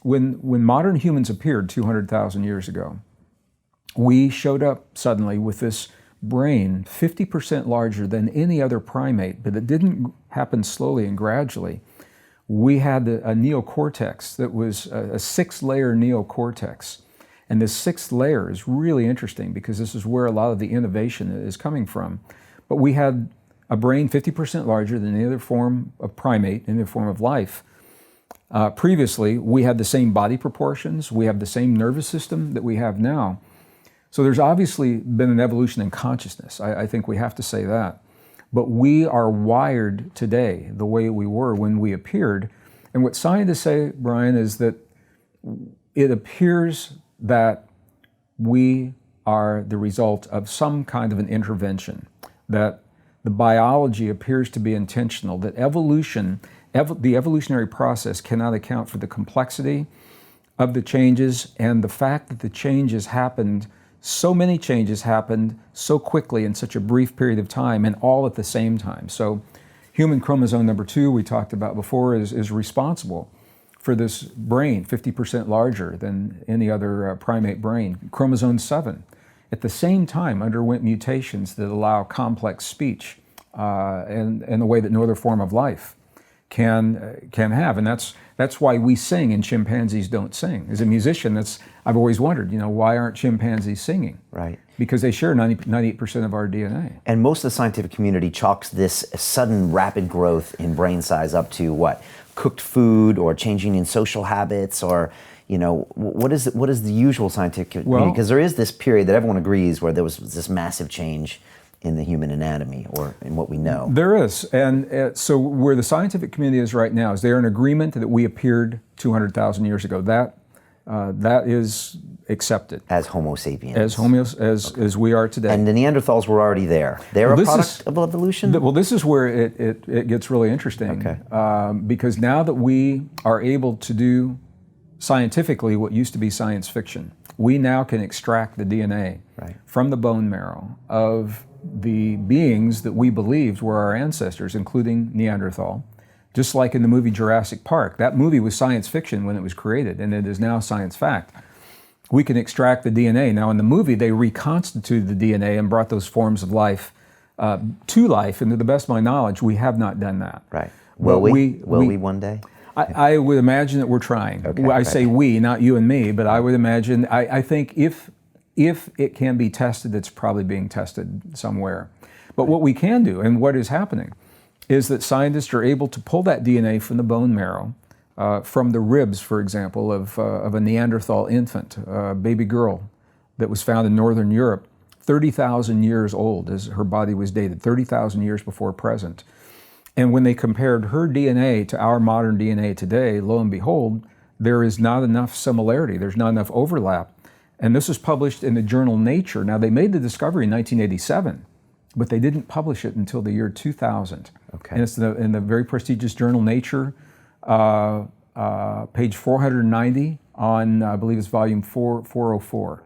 when modern humans appeared 200,000 years ago, we showed up suddenly with this brain 50% larger than any other primate, but it didn't happen slowly and gradually. We had a neocortex that was a 6-layer neocortex. And this 6th layer is really interesting because this is where a lot of the innovation is coming from. But we had a brain 50% larger than any other form of primate, any other form of life. Previously, we had the same body proportions, we have the same nervous system that we have now. So there's obviously been an evolution in consciousness. I think we have to say that. But we are wired today the way we were when we appeared. And what scientists say, Brian, is that it appears that we are the result of some kind of an intervention, that the biology appears to be intentional, that the evolutionary process cannot account for the complexity of the changes and the fact that the changes happened, so many changes happened so quickly in such a brief period of time and all at the same time. So human chromosome number 2 we talked about before is responsible for this brain 50% larger than any other primate brain. Chromosome 7 at the same time underwent mutations that allow complex speech and the way that no other form of life can have. And that's why we sing and chimpanzees don't sing. As a musician, I've always wondered, why aren't chimpanzees singing? Right. Because they share 98% of our DNA. And most of the scientific community chalks this sudden rapid growth in brain size up to what? Cooked food or changing in social habits, or what is the usual scientific community? Because there is this period that everyone agrees where there was this massive change in the human anatomy or in what we know. There is, and so where the scientific community is right now is they're in agreement that we appeared 200,000 years ago. That is accepted as Homo sapiens, as we are today. And the Neanderthals were already there. They're a product of evolution. Well, this is where it gets really interesting. Okay. Because now that we are able to do scientifically what used to be science fiction, we now can extract the DNA from the bone marrow of the beings that we believed were our ancestors, including Neanderthal. Just like in the movie Jurassic Park, that movie was science fiction when it was created, and it is now science fact. We can extract the DNA. Now in the movie, they reconstituted the DNA and brought those forms of life to life, and to the best of my knowledge, we have not done that. Right. Will we one day? I would imagine that we're trying. Okay, I say we, not you and me, but I would imagine, I think if it can be tested, it's probably being tested somewhere. But what we can do, and what is happening, is that scientists are able to pull that DNA from the bone marrow, from the ribs, for example, of a Neanderthal infant, a baby girl that was found in northern Europe, 30,000 years old as her body was dated, 30,000 years before present. And when they compared her DNA to our modern DNA today, lo and behold, there is not enough similarity, there's not enough overlap. And this was published in the journal Nature. Now, they made the discovery in 1987, but they didn't publish it until the year 2000. Okay. And it's in the very prestigious journal Nature, page 490 on, I believe it's volume 404.